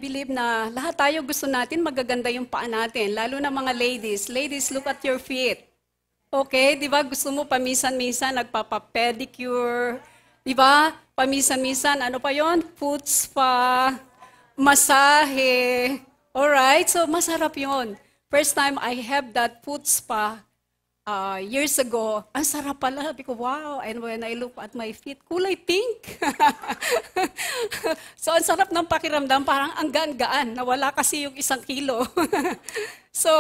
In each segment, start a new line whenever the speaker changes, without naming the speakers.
believe na lahat tayo gusto natin magaganda yung paa natin, lalo na mga ladies. Ladies, look at your feet. Okay, di ba? Gusto mo paminsan-minsan nagpapa-pedicure, di ba? Paminsan-minsan, ano pa yon? Foot spa, masahe. Alright, so masarap yon. First time I have that foot spa, years ago, ang sarap pala. Sabi ko, wow. And when I look at my feet, kulay pink. So, ang sarap ng pakiramdam. Parang ang gaan-gaan. Nawala kasi yung 1 kilo. So,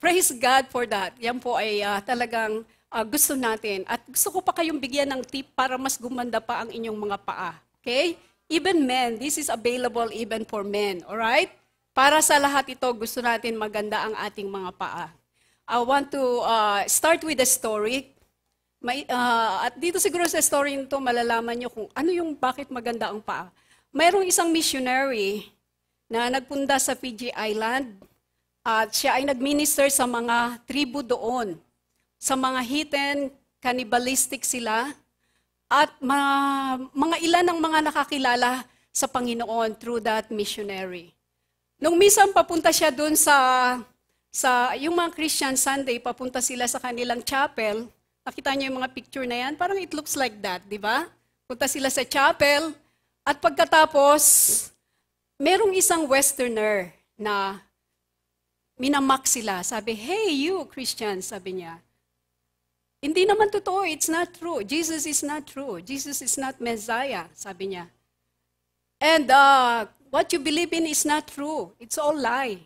praise God for that. Yan po ay talagang gusto natin. At gusto ko pa kayong bigyan ng tip para mas gumanda pa ang inyong mga paa. Okay? Even men, this is available even for men. Alright? Para sa lahat ito, gusto natin maganda ang ating mga paa. I want to start with a story. At dito siguro sa story nito, malalaman nyo kung ano yung bakit maganda ang paa. Mayroong isang missionary na nagpunta sa Fiji Island at siya ay nagminister sa mga tribu doon. Sa mga hidden, cannibalistic sila at mga ilan ng mga nakakilala sa Panginoon through that missionary. Nung minsan papunta siya doon sa yung mga Christian Sunday, papunta sila sa kanilang chapel. Nakita niyo yung mga picture na yan? Parang it looks like that, di ba? Punta sila sa chapel, at pagkatapos, merong isang Westerner na minamak sila. Sabi, hey, you Christians, sabi niya. Hindi naman totoo, it's not true. Jesus is not true. Jesus is not Messiah, sabi niya. And what you believe in is not true. It's all lie.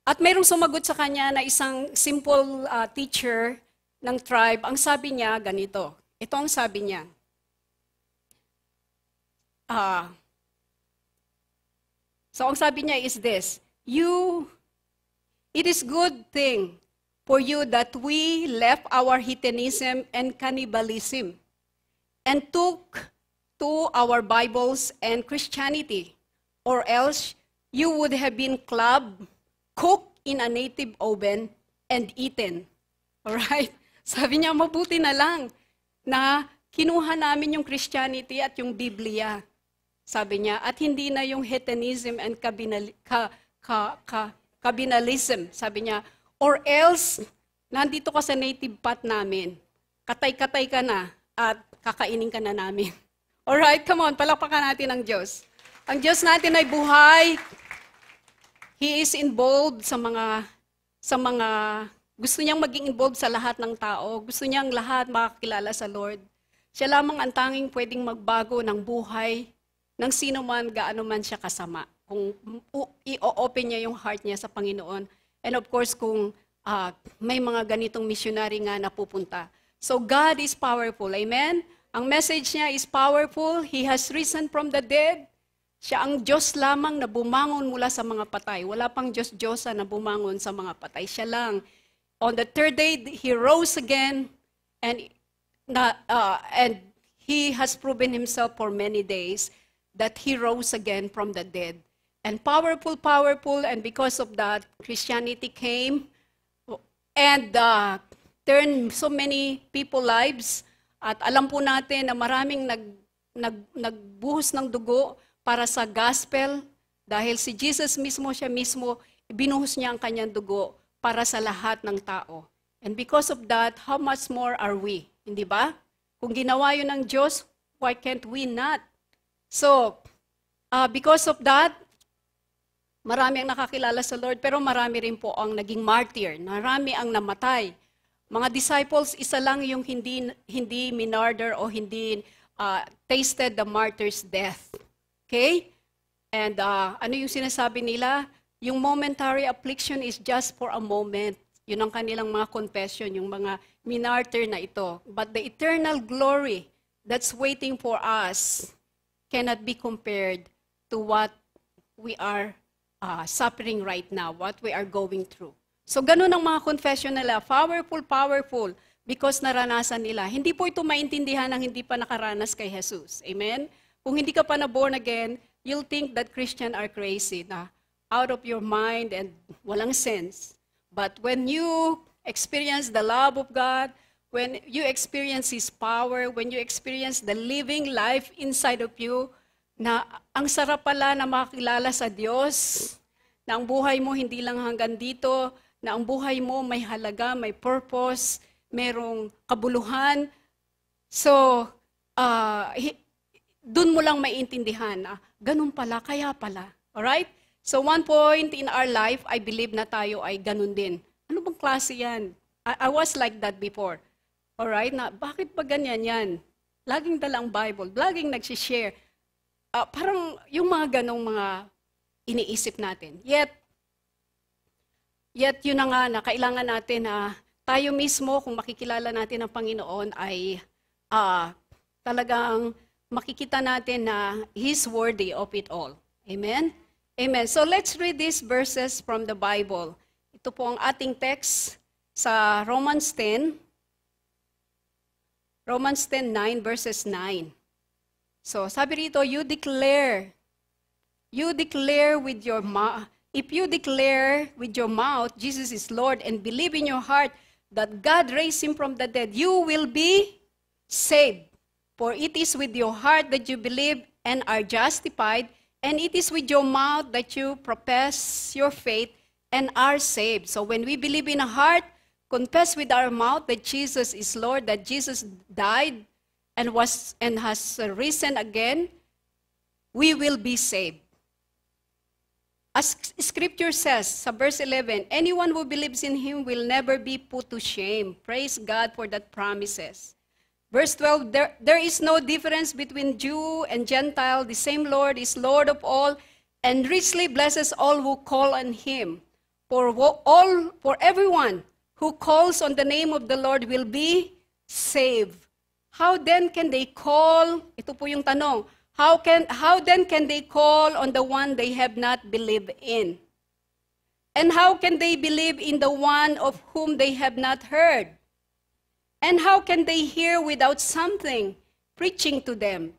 At mayroong sumagot sa kanya na isang simple teacher ng tribe. Ang sabi niya, ganito. Ito ang sabi niya. So ang sabi niya is this. It is good thing for you that we left our heathenism and cannibalism and took to our Bibles and Christianity, or else you would have been clubbed, cooked in a native oven, and eaten. Alright? Sabi niya, mabuti na lang na kinuha namin yung Christianity at yung Biblia. Sabi niya, at hindi na yung heathenism and cabinalism. Sabi niya, or else, nandito ka sa native pot namin. Katay-katay ka na at kakainin ka na namin. Alright, come on, palakpakan natin ang Diyos. Ang Diyos natin ay buhay. He is involved sa mga gusto niyang maging involved sa lahat ng tao. Gusto niyang lahat makakilala sa Lord. Siya lamang ang tanging pwedeng magbago ng buhay ng sino man, gaano man siya kasama. Kung i-open niya yung heart niya sa Panginoon. And of course, kung may mga ganitong missionary nga napupunta. So God is powerful. Amen? Ang message niya is powerful. He has risen from the dead. Siya ang Diyos lamang na bumangon mula sa mga patay. Wala pang Diyos-Diyosa na bumangon sa mga patay. Siya lang. On the 3rd day, He rose again, and He has proven Himself for many days that He rose again from the dead. And powerful, and because of that, Christianity came and turned so many people's lives. At alam po natin na maraming nagbuhos ng dugo para sa gospel, dahil si Jesus mismo, siya mismo, binuhos niya ang kanyang dugo para sa lahat ng tao. And because of that, how much more are we? Hindi ba? Kung ginawa yun ng Diyos, why can't we not? So, because of that, marami ang nakakilala sa Lord, pero marami rin po ang naging martyr. Marami ang namatay. Mga disciples, isa lang yung hindi minarder o hindi tasted the martyr's death. Okay? And ano yung sinasabi nila? Yung momentary affliction is just for a moment. Yun ang kanilang mga confession, yung mga minartyr na ito. But the eternal glory that's waiting for us cannot be compared to what we are suffering right now, what we are going through. So ganun ang mga confession nila. Powerful, because naranasan nila. Hindi po ito maintindihan ng hindi pa nakaranas kay Jesus. Amen? Kung hindi ka pa na born again, you'll think that Christians are crazy, na out of your mind and walang sense. But when you experience the love of God, when you experience His power, when you experience the living life inside of you, na ang sarap pala na makakilala sa Diyos, na ang buhay mo hindi lang hanggang dito, na ang buhay mo may halaga, may purpose, merong kabuluhan. So, dun mo lang maiintindihan na ganun pala, kaya pala. Alright? So one point in our life, I believe na tayo ay ganun din. Ano bang klase yan? I was like that before. Alright? Na, bakit ba ganyan yan? Laging dalang Bible, laging nagsishare. Parang yung mga ganong mga iniisip natin. Yet yun na nga na kailangan natin na tayo mismo, kung makikilala natin ang Panginoon, ay talagang makikita natin na He's worthy of it all. Amen? Amen. So let's read these verses from the Bible. Ito po ang ating text sa Romans 10. Romans 10:9 verses 9. So sabi rito, you declare with your mouth, if you declare with your mouth Jesus is Lord and believe in your heart that God raised Him from the dead, you will be saved. For it is with your heart that you believe and are justified, and it is with your mouth that you profess your faith and are saved. So when we believe in our heart, confess with our mouth that Jesus is Lord, that Jesus died and has risen again, we will be saved. As Scripture says, sa verse 11, anyone who believes in Him will never be put to shame. Praise God for that promises. Verse 12, there is no difference between Jew and Gentile. The same Lord is Lord of all and richly blesses all who call on Him. For everyone who calls on the name of the Lord will be saved. How then can they call? Ito po yung tanong. How then can they call on the one they have not believed in? And how can they believe in the one of whom they have not heard? And how can they hear without something preaching to them?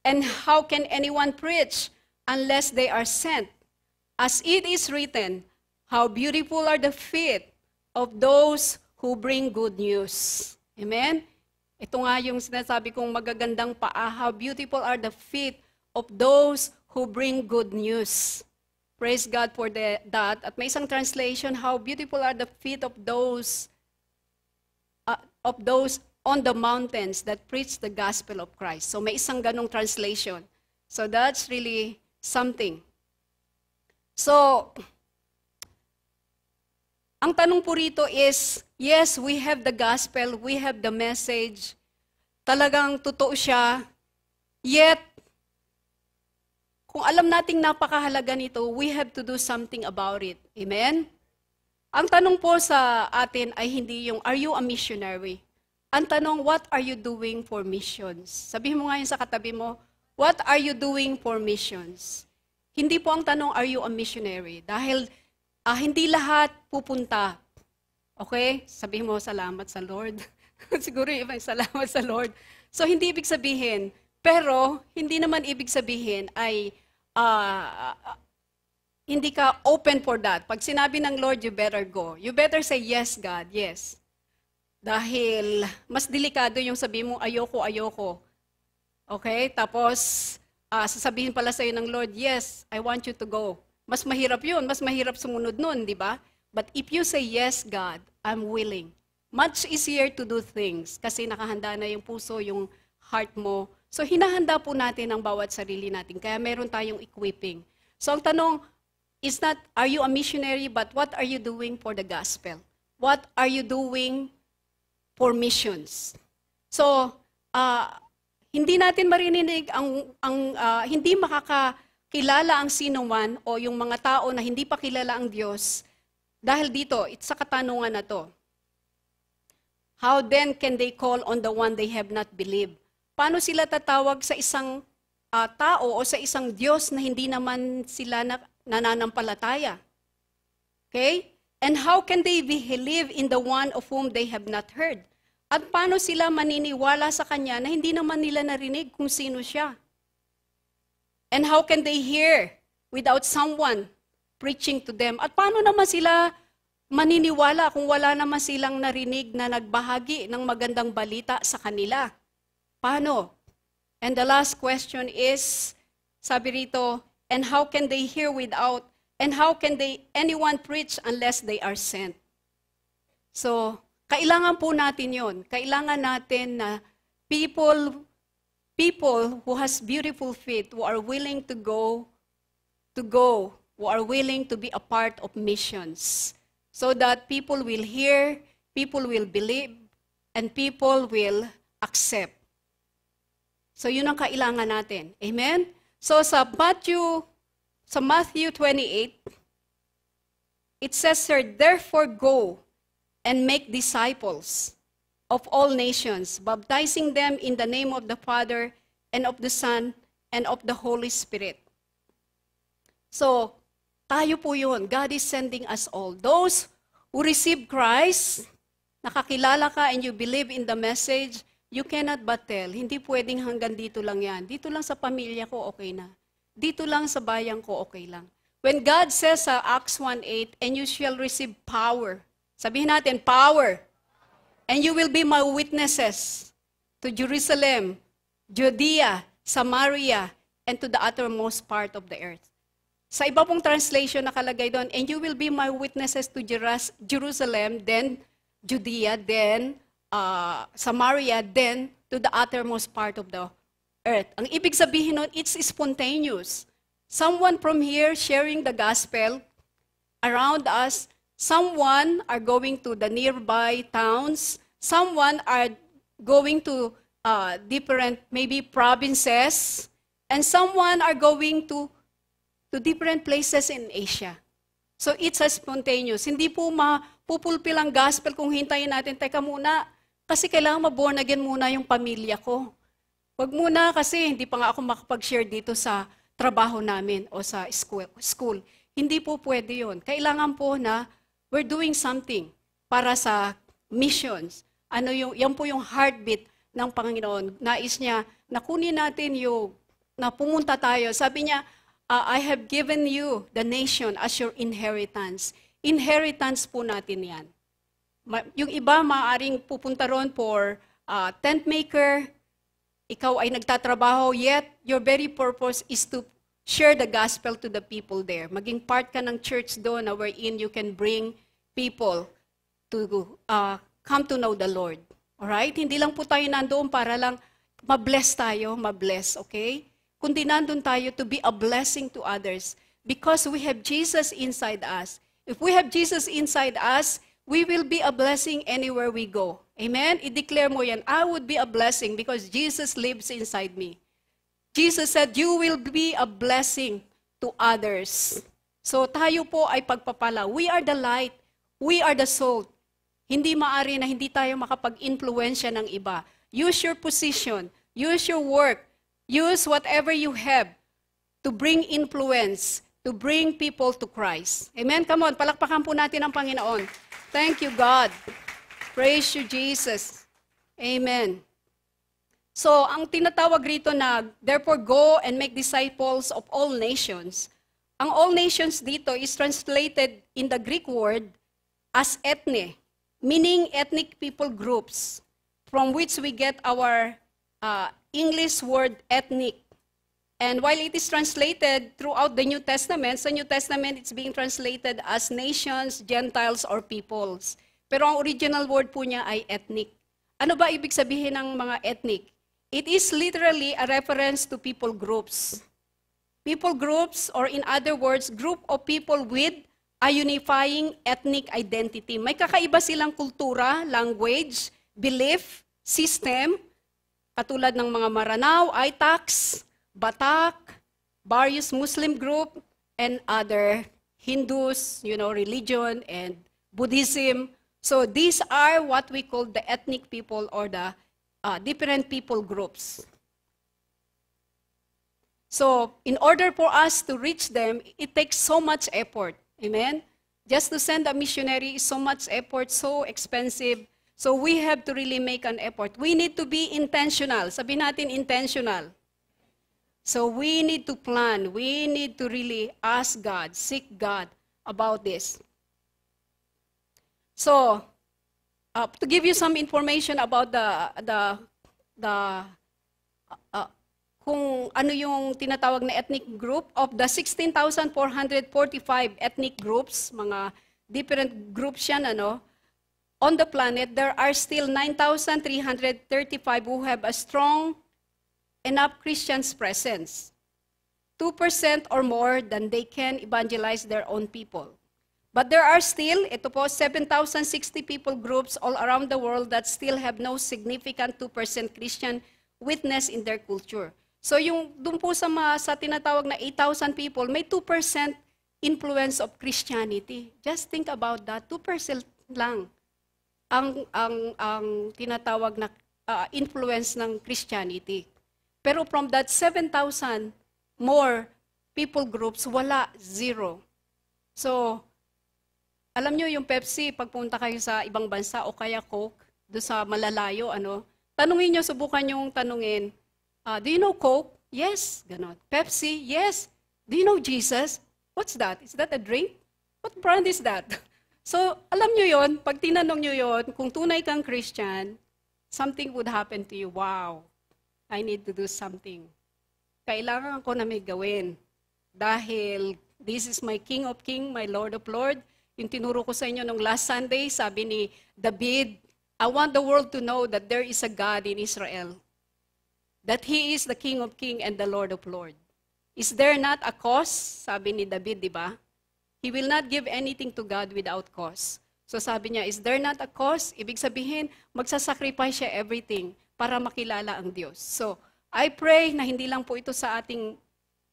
And how can anyone preach unless they are sent? As it is written, how beautiful are the feet of those who bring good news. Amen? Ito nga yung sinasabi kong magagandang paa. How beautiful are the feet of those who bring good news. Praise God for that. At may isang translation, how beautiful are the feet of those on the mountains that preach the gospel of Christ. So may isang ganong translation. So that's really something. So, ang tanong po rito is, yes, we have the gospel, we have the message, talagang totoo siya, yet, kung alam nating napakahalaga nito, we have to do something about it. Amen? Ang tanong po sa atin ay hindi yung, are you a missionary? Ang tanong, what are you doing for missions? Sabihin mo nga yun sa katabi mo, what are you doing for missions? Hindi po ang tanong, are you a missionary? Dahil hindi lahat pupunta. Okay? Sabihin mo, salamat sa Lord. Siguro yung ibang salamat sa Lord. So, hindi ibig sabihin, pero hindi naman ibig sabihin ay hindi ka open for that. Pag sinabi ng Lord, you better go. You better say, yes, God, yes. Dahil mas delikado yung sabihin mo, ayoko. Okay? Tapos, sasabihin pala sa'yo ng Lord, yes, I want you to go. Mas mahirap yun. Mas mahirap sumunod nun, di ba? But if you say, yes, God, I'm willing. Much easier to do things kasi nakahanda na yung puso, yung heart mo. So, hinahanda po natin ang bawat sarili natin. Kaya meron tayong equipping. So, ang tanong, is not, are you a missionary, but what are you doing for the gospel? What are you doing for missions? So, hindi natin marinig hindi makakakilala ang sino man o yung mga tao na hindi pa kilala ang Diyos dahil dito, it's sa katanungan na to. How then can they call on the one they have not believed? Paano sila tatawag sa isang tao o sa isang Diyos na hindi naman sila nananampalataya? Okay? And how can they believe in the one of whom they have not heard? At paano sila maniniwala sa Kanya na hindi naman nila narinig kung sino siya? And how can they hear without someone preaching to them? At paano naman sila maniniwala kung wala naman silang narinig na nagbahagi ng magandang balita sa kanila? Paano? And the last question is, sabi rito, and how can they hear without, and how can anyone preach unless they are sent? So, kailangan po natin yon. Kailangan natin na people who has beautiful feet, who are willing to go, who are willing to be a part of missions. So that people will hear, people will believe, and people will accept. So yun ang kailangan natin. Amen? So sa Matthew 28, it says here, therefore go and make disciples of all nations, baptizing them in the name of the Father and of the Son and of the Holy Spirit. So, tayo po yun. God is sending us all. Those who receive Christ, nakakilala ka and you believe in the message, you cannot but tell. Hindi pwedeng hanggang dito lang yan. Dito lang sa pamilya ko, okay na. Dito lang sa bayan ko, okay lang. When God says sa Acts 1:8, and you shall receive power. Sabihin natin, power. And you will be my witnesses to Jerusalem, Judea, Samaria, and to the uttermost part of the earth. Sa iba pong translation nakalagay doon, and you will be my witnesses to Jerusalem, then Judea, then Samaria, then to the uttermost part of the earth. Ang ibig sabihin nun, it's spontaneous. Someone from here sharing the gospel around us, someone are going to the nearby towns, someone are going to different maybe provinces, and someone are going to different places in Asia. So it's a spontaneous. Hindi po mapupulpil ang gospel kung hintayin natin, teka muna, kasi kailangan ma-born again muna yung pamilya ko. Wag muna kasi hindi pa nga ako makapag-share dito sa trabaho namin o sa school. Hindi po pwede yun. Kailangan po na we're doing something para sa missions. Yan po yung heartbeat ng Panginoon. Nais niya na kunin natin na pumunta tayo. Sabi niya, I have given you the nation as your inheritance. Inheritance po natin yan. Yung iba, maaaring pupunta ron for tent maker, ikaw ay nagtatrabaho, yet your very purpose is to share the gospel to the people there. Maging part ka ng church doon na wherein you can bring people to come to know the Lord. Alright? Hindi lang po tayo nandoon para lang ma-bless tayo, okay? Kundi nandun tayo to be a blessing to others because we have Jesus inside us. If we have Jesus inside us, we will be a blessing anywhere we go. Amen? I-declare mo yan, I would be a blessing because Jesus lives inside me. Jesus said, you will be a blessing to others. So tayo po ay pagpapala. We are the light. We are the salt. Hindi maari na hindi tayo makapag-influensya ng iba. Use your position. Use your work. Use whatever you have to bring influence, to bring people to Christ. Amen? Come on, palakpakan po natin ang Panginoon. Thank you, God. Praise you, Jesus. Amen. So, ang tinatawag rito na, therefore go and make disciples of all nations. Ang all nations dito is translated in the Greek word as ethne, meaning ethnic people groups, from which we get our English word ethnic. And while it is translated throughout the New Testament, sa New Testament it's being translated as nations, Gentiles, or peoples. Pero ang original word po niya ay ethnic. Ano ba ibig sabihin ng mga ethnic? It is literally a reference to people groups. People groups, or in other words, group of people with a unifying ethnic identity. May kakaiba silang kultura, language, belief, system, katulad ng mga Maranao, Aitax, Batak, various Muslim group, and other Hindus, religion, and Buddhism. So these are what we call the ethnic people or the different people groups. So in order for us to reach them, it takes so much effort. Amen? Just to send a missionary is so much effort, so expensive. So we have to really make an effort. We need to be intentional. Sabihin natin intentional. So we need to plan. We need to really ask God, seek God about this. So, to give you some information about kung ano yung tinatawag na ethnic group. Of the 16,445 ethnic groups, mga different groups yan, on the planet, there are still 9,335 who have a strong enough Christians presence. 2% or more than they can evangelize their own people. But there are still, 7,060 people groups all around the world that still have no significant 2% Christian witness in their culture. So doon po sa tinatawag na 8,000 people, may 2% influence of Christianity. Just think about that, 2% lang ang tinatawag na influence ng Christianity. Pero from that 7,000 more people groups, wala, zero. So, alam nyo yung Pepsi, pagpunta kayo sa ibang bansa o kaya Coke, doon sa malalayo, tanungin nyo, subukan yung tanungin, do you know Coke? Yes, ganon. Pepsi? Yes. Do you know Jesus? What's that? Is that a drink? What brand is that? So, alam nyo yon, pag tinanong nyo yon, kung tunay kang Christian, something would happen to you. Wow, I need to do something. Kailangan ko na may gawin. Dahil this is my King of Kings, my Lord of Lords. Yung tinuro ko sa inyo nung last Sunday, sabi ni David, I want the world to know that there is a God in Israel. That He is the King of Kings and the Lord of Lords. Is there not a cause? Sabi ni David, di ba? He will not give anything to God without cause. So sabi niya, is there not a cause? Ibig sabihin, magsasacrifice siya everything para makilala ang Diyos. So, I pray na hindi lang po ito sa ating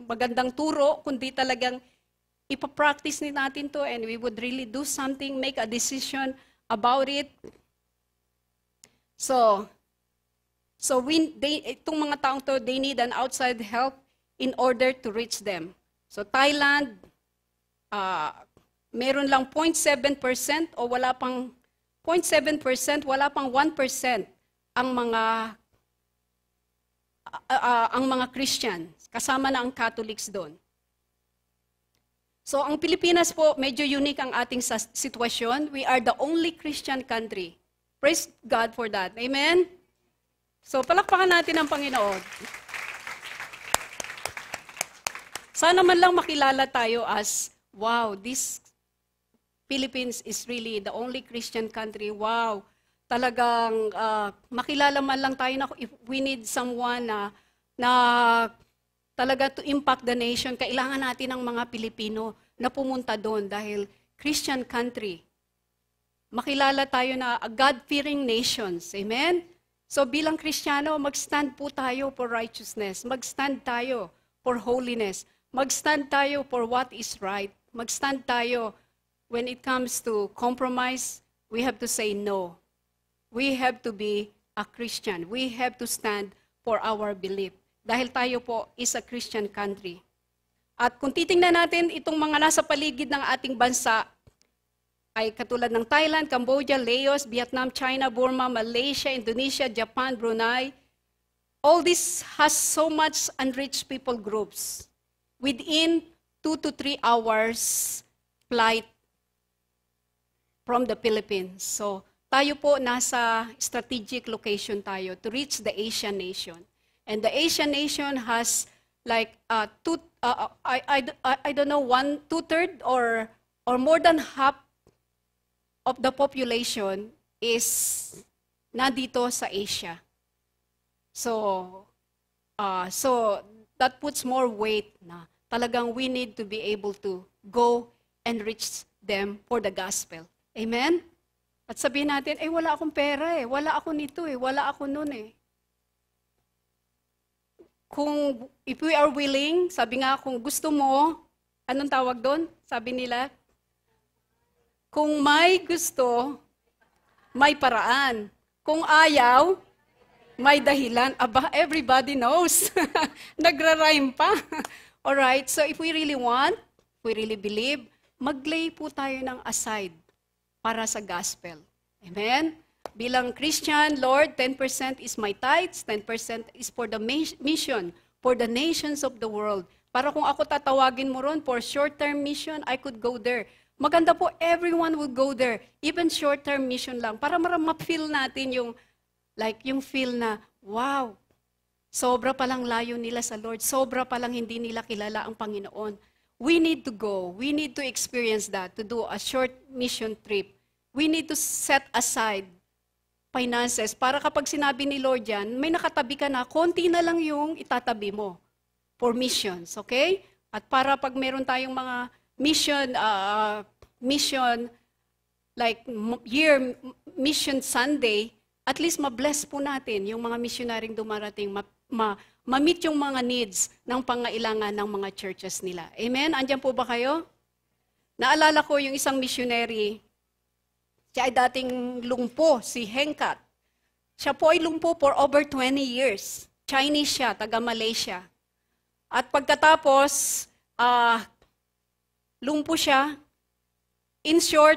magandang turo, kundi talagang ipapractice natin to and we would really do something, make a decision about it. So itong mga taong to, they need an outside help in order to reach them. So Thailand, meron lang 0.7% o wala pang 0.7%, wala pang 1% ang mga Christian, kasama na ang Catholics doon. So ang Pilipinas po, medyo unique ang ating sitwasyon. We are the only Christian country. Praise God for that. Amen? So palakpakan natin ang Panginoon. Sana man lang makilala tayo as, wow, this Philippines is really the only Christian country. Wow, talagang makilala man lang tayo na if we need someone na talaga to impact the nation, kailangan natin ng mga Pilipino na pumunta doon dahil Christian country. Makilala tayo na a God-fearing nations. Amen? So bilang Kristiyano, mag-stand po tayo for righteousness. Mag-stand tayo for holiness. Mag-stand tayo for what is right. Mag-stand tayo when it comes to compromise, we have to say no. We have to be a Christian. We have to stand for our belief. Dahil tayo po is a Christian country. At kung titingnan natin itong mga nasa paligid ng ating bansa, ay katulad ng Thailand, Cambodia, Laos, Vietnam, China, Burma, Malaysia, Indonesia, Japan, Brunei. All this has so much unreached people groups. Within 2 to 3 hours flight from the Philippines. So, tayo po nasa strategic location tayo to reach the Asian nation. And the Asian nation has like I don't know, 1/2 or more than half of the population is nandito sa Asia. So that puts more weight na talagang we need to be able to go and reach them for the gospel. Amen? At sabihin natin, wala akong pera wala ako nito wala ako nun if we are willing, sabi nga kung gusto mo, anong tawag doon? Sabi nila, kung may gusto, may paraan. Kung ayaw, may dahilan. Aba, everybody knows. Nagra-rhyme pa. Alright, so if we really want, if we really believe, maglay po tayo ng aside para sa gospel. Amen? Bilang Christian, Lord, 10% is my tithes, 10% is for the mission, for the nations of the world. Para kung ako tatawagin mo ron for short-term mission, I could go there. Maganda po, everyone will go there, even short-term mission lang, para ma-feel natin yung feel na, wow, Sobra palang layo nila sa Lord. Sobra palang hindi nila kilala ang Panginoon. We need to go. We need to experience that, to do a short mission trip. We need to set aside finances para kapag sinabi ni Lord yan, may nakatabi ka na, konti na lang yung itatabi mo for missions, okay? At para pag meron tayong mga mission like mission Sunday, at least ma-bless po natin yung mga missionaryong dumarating, ma-meet yung mga needs ng pangailangan ng mga churches nila. Amen? Andiyan po ba kayo? Naalala ko yung isang missionary, siya ay dating lumpo, si Hengkat. Siya po ay lumpo for over 20 years. Chinese siya, taga Malaysia. At pagkatapos, lumpo siya. In short,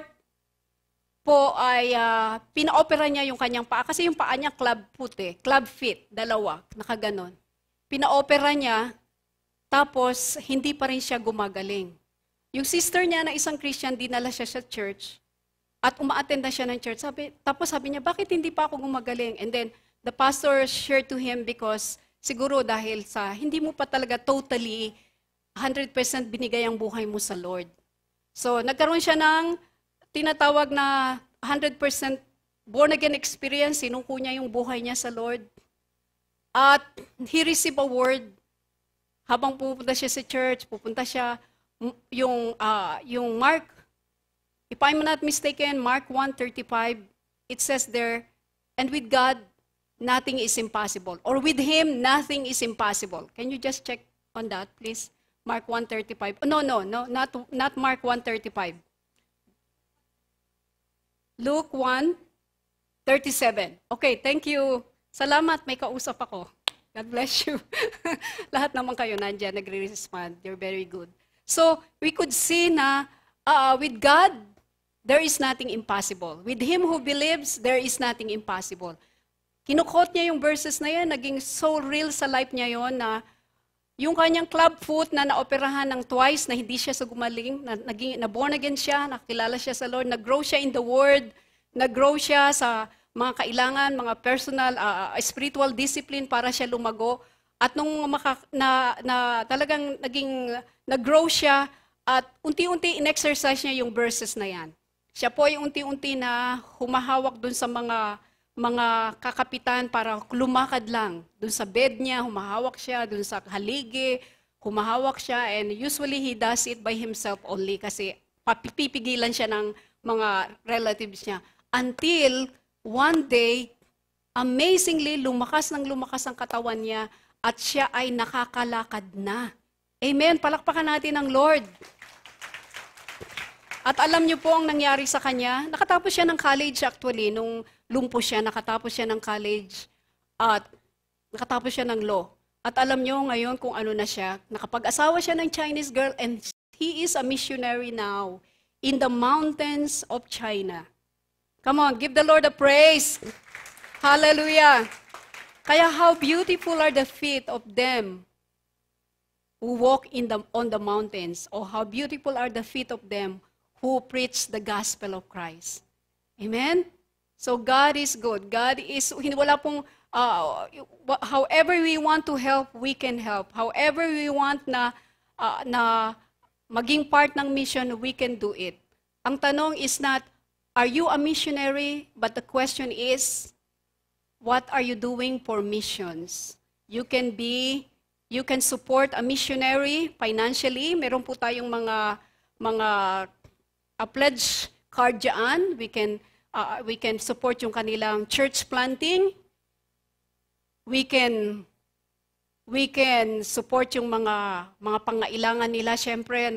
po ay pina-opera niya yung kanyang paa. Kasi yung paa niya club fit, dalawa, nakaganon. Pina-opera niya, tapos hindi pa rin siya gumagaling. Yung sister niya na isang Christian, dinala siya sa church. At uma-attend na siya ng church. Tapos sabi niya, bakit hindi pa ako gumagaling? And then, the pastor shared to him because siguro dahil sa hindi mo pa talaga totally 100% binigay ang buhay mo sa Lord. So, nagkaroon siya ng tinatawag na 100% born-again experience. Sinuko niya yung buhay niya sa Lord. At he received a word. Habang pupunta siya sa church, pupunta siya yung Mark, if I'm not mistaken, Mark 1:35, it says there, and with God, nothing is impossible. Or with Him, nothing is impossible. Can you just check on that, please? Mark 1:35. No, not Mark 1:35. Luke 1:37. Okay, thank you. Salamat, may kausap ako. God bless you. Lahat naman kayo nandiyan, nagre-respond. You're very good. So, we could see na with God, there is nothing impossible. With him who believes, there is nothing impossible. Kinukot niya yung verses na yan, naging so real sa life niya yon na yung kanyang club foot na naoperahan ng twice, na hindi siya sa gumaling, na born again siya, nakilala siya sa Lord, nag-grow siya in the Word, nag-grow siya sa mga kailangan, mga personal, spiritual discipline para siya lumago. At nung talagang nag-grow siya, at unti-unti in-exercise niya yung verses na yan. Siya po ay unti-unti na humahawak dun sa mga kakapitan para lumakad lang. Dun sa bed niya, humahawak siya, dun sa haligi, humahawak siya, and usually he does it by himself only kasi pipigilan siya ng mga relatives niya. Until one day, amazingly, lumakas ng lumakas ang katawan niya at siya ay nakakalakad na. Amen. Palakpakan natin ang Lord. At alam niyo po ang nangyari sa kanya, nakatapos siya ng college actually, nung lumpo siya, nakatapos siya ng college at nakatapos siya ng law. At alam niyo ngayon kung ano na siya, nakapag-asawa siya ng Chinese girl and he is a missionary now in the mountains of China. Come on, give the Lord a praise. Hallelujah. Kaya how beautiful are the feet of them who walk on the mountains, or how beautiful are the feet of them who preach the gospel of Christ. Amen? So God is good. God is, wala pong, however we want to help, we can help. However we want na maging part ng mission, we can do it. Ang tanong is not, are you a missionary? But the question is, what are you doing for missions? You can support a missionary financially. Meron po tayong mga pledge card dyan. We can support yung kanilang church planting. We can support yung mga pangailangan nila. Siyempre,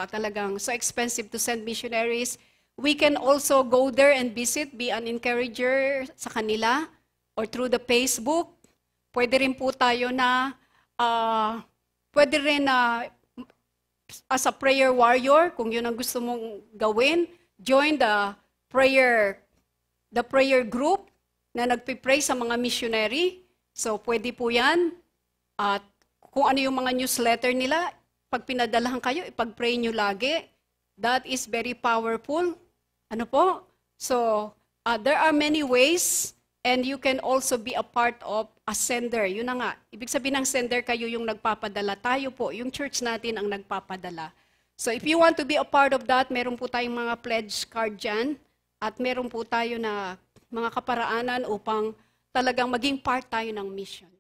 talagang so expensive to send missionaries. We can also go there and visit, be an encourager sa kanila, or through the Facebook. Pwede rin po tayo na, as a prayer warrior, kung yun ang gusto mong gawin, join the prayer group na nagpipray sa mga missionary. So, pwede po yan. At kung ano yung mga newsletter nila, pag pinadalahan kayo, ipag-pray nyo lagi. That is very powerful. Ano po? So, there are many ways, And you can also be a part of a sender. Yun na nga. Ibig sabihin ng sender, kayo yung nagpapadala. Tayo po, yung church natin ang nagpapadala. So if you want to be a part of that, meron po tayong mga pledge card dyan. At meron po tayo na mga kaparaanan upang talagang maging part tayo ng mission.